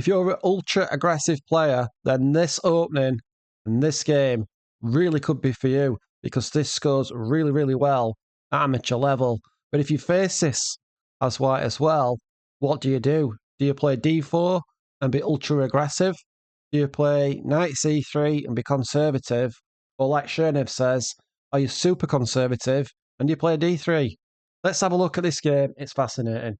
If you're an ultra aggressive player, then this opening and this game really could be for you because this scores really, really well at amateur level. But if you face this as white as well, what do? Do you play d4 and be ultra aggressive? Do you play knight c3 and be conservative? Or like Chernev says, are you super conservative and you play d3? Let's have a look at this game. It's fascinating.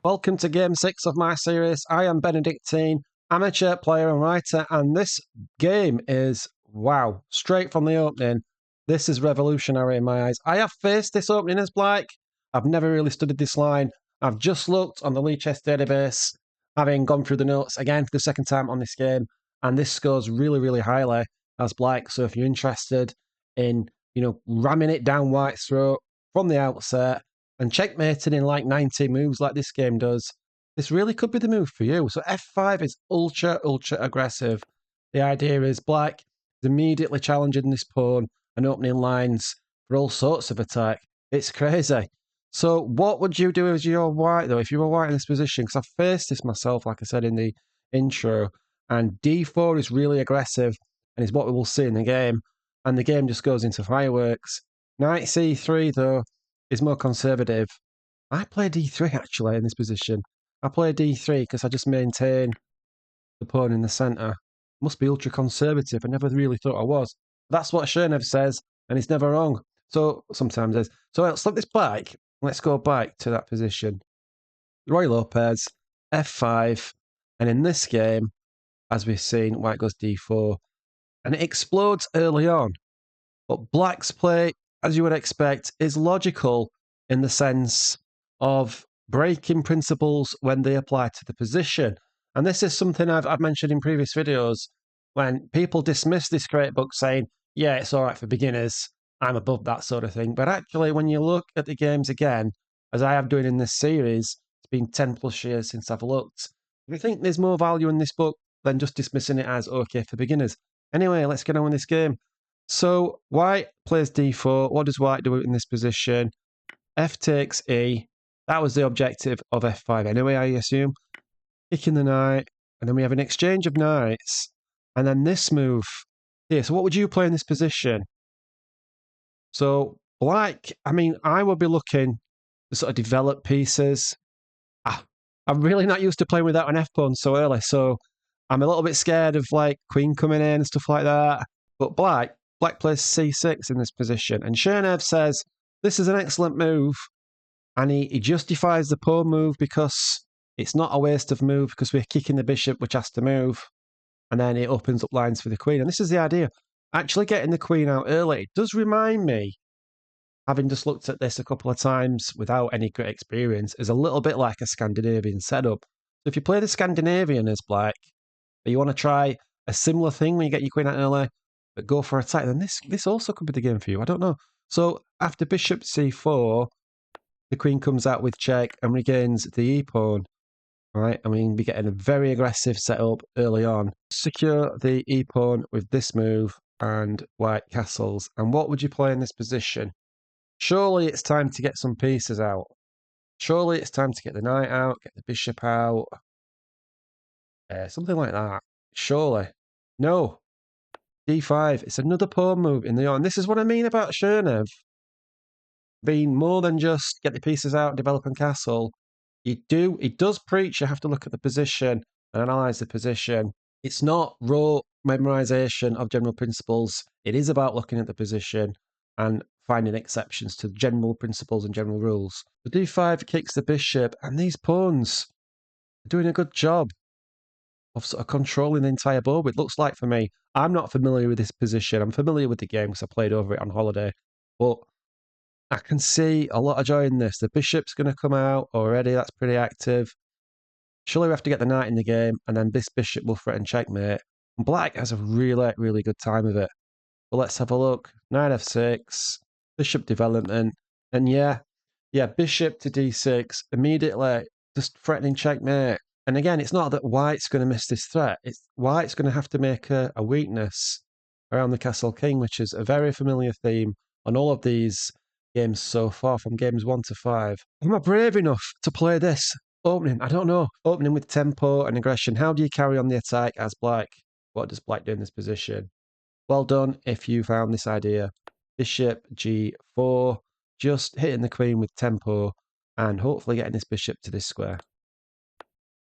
Welcome to Game 6 of my series. I am Benedictine, amateur player and writer, and this game is, wow, straight from the opening. This is revolutionary in my eyes. I have faced this opening as black. I've never really studied this line. I've just looked on the Lichess database, having gone through the notes again for the second time on this game, and this scores really, really highly as black. So if you're interested in, ramming it down white's throat from the outset, and checkmating in like 90 moves like this game does, this really could be the move for you. So f5 is ultra aggressive. The idea is black is immediately challenging this pawn and opening lines for all sorts of attack. It's crazy. So what would you do as you're white, though, if you were white in this position? Because I've faced this myself, like I said in the intro, and d4 is really aggressive and is what we will see in the game. And the game just goes into fireworks. Knight c3, though, is more conservative. I play d3 actually in this position. I play d3 because I just maintain the pawn in the centre. Must be ultra conservative. I never really thought I was. That's what Chernev says, and he's never wrong. So sometimes is. So let's flip this back. Let's go back to that position. Roy Lopez, f5, and in this game, as we've seen, white goes d4, and it explodes early on. But black's play, as you would expect, is logical in the sense of breaking principles when they apply to the position. And this is something I've mentioned in previous videos when people dismiss this great book saying, yeah, it's all right for beginners, I'm above that sort of thing. But actually, when you look at the games again, as I have done in this series, it's been 10 plus years since I've looked. I think there's more value in this book than just dismissing it as okay for beginners. Anyway, let's get on with this game. So white plays d4. What does white do in this position? F takes e. That was the objective of f5 anyway, I assume. Kicking the knight, and then we have an exchange of knights, and then this move here. So what would you play in this position? So black, I would be looking to sort of develop pieces. I'm really not used to playing without an f-pawn so early, so I'm a little bit scared of like queen coming in and stuff like that. But black plays c6 in this position, and Chernev says this is an excellent move, and he justifies the pawn move because it's not a waste of move because we're kicking the bishop, which has to move, and then it opens up lines for the queen. And this is the idea. Actually getting the queen out early, it does remind me, having just looked at this a couple of times without any great experience, is a little bit like a Scandinavian setup. So if you play the Scandinavian as black, but you want to try a similar thing when you get your queen out early, but go for attack, then this also could be the game for you. I don't know. So after bishop c4, the queen comes out with check and regains the e-pawn. Right, and we can be getting a very aggressive setup early on. Secure the e-pawn with this move and white castles. And what would you play in this position? Surely it's time to get some pieces out. Surely it's time to get the knight out, get the bishop out. Something like that. Surely. No. d5. It's another pawn move in the on. This is what I mean about Chernev being more than just get the pieces out, develop and castle. He does preach you have to look at the position and analyze the position. It's not raw memorization of general principles. It is about looking at the position and finding exceptions to general principles and general rules. The d5 kicks the bishop, and these pawns are doing a good job of sort of controlling the entire board, it looks like for me. I'm not familiar with this position. I'm familiar with the game because I played over it on holiday. But I can see a lot of joy in this. The bishop's going to come out already. That's pretty active. Surely we have to get the knight in the game, and then this bishop will threaten checkmate. And black has a really, really good time of it. But let's have a look. Knight f6, bishop development, and yeah, bishop to d6, immediately just threatening checkmate. And again, it's not that white's going to miss this threat. It's white's going to have to make a weakness around the castle king, which is a very familiar theme on all of these games so far, from games 1 to 5. Am I brave enough to play this Opening, I don't know. Opening with tempo and aggression. How do you carry on the attack as black? What does black do in this position? Well done if you found this idea. Bishop G4, just hitting the queen with tempo and hopefully getting this bishop to this square,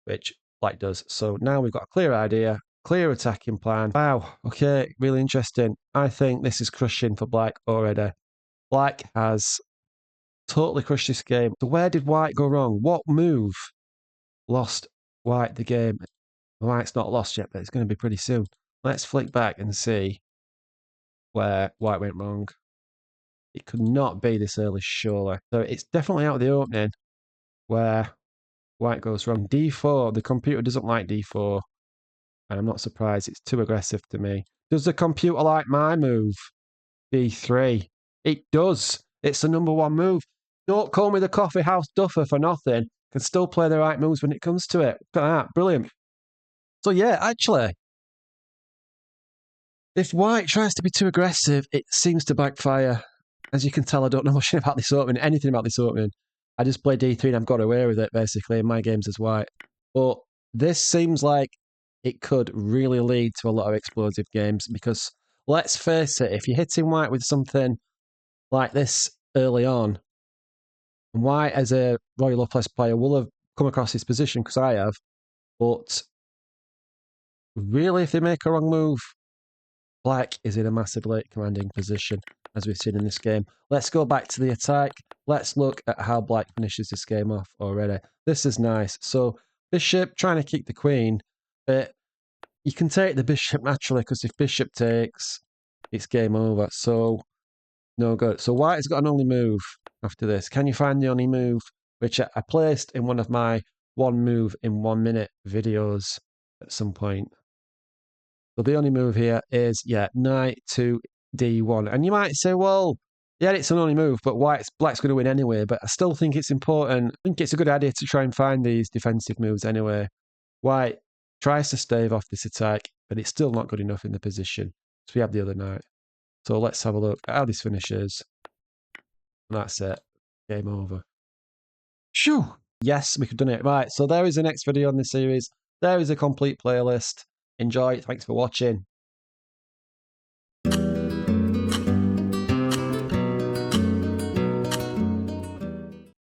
which black does. So now we've got a clear idea, clear attacking plan. Wow, okay, really interesting. I think this is crushing for black already. Black has totally crushed this game. So where did white go wrong? What move lost white the game? White's not lost yet, but it's going to be pretty soon. Let's flick back and see where white went wrong. It could not be this early, surely. So it's definitely out of the opening where white goes wrong. D4, the computer doesn't like D4. And I'm not surprised, it's too aggressive to me. Does the computer like my move? D3. It does. It's the number one move. Don't call me the coffee house duffer for nothing. Can still play the right moves when it comes to it. Look at that. Brilliant. So yeah, actually, if white tries to be too aggressive, it seems to backfire. As you can tell, I don't know much about this opening, anything about this opening. I just play D3 and I've got away with it, basically, in my games as white. But this seems like it could really lead to a lot of explosive games because, let's face it, if you're hitting white with something like this early on, white as a Royal Plus player will have come across this position, because I have, but really, if they make a wrong move, black is in a massively commanding position, as we've seen in this game. Let's go back to the attack. Let's look at how black finishes this game off already. This is nice. So, bishop trying to kick the queen, but you can take the bishop naturally, because if bishop takes, it's game over. So, no good. So, white has got an only move after this. Can you find the only move? Which I placed in one of my 1 move in 1 minute videos at some point. So the only move here is, yeah, knight to d1. And you might say, well, yeah, it's an only move, but black's going to win anyway. But I still think it's important. I think it's a good idea to try and find these defensive moves anyway. White tries to stave off this attack, but it's still not good enough in the position. So we have the other knight. So let's have a look at how this finishes. And that's it. Game over. Shoo! Yes, we could have done it. Right, so there is the next video on this series. There is a complete playlist. Enjoy. Thanks for watching.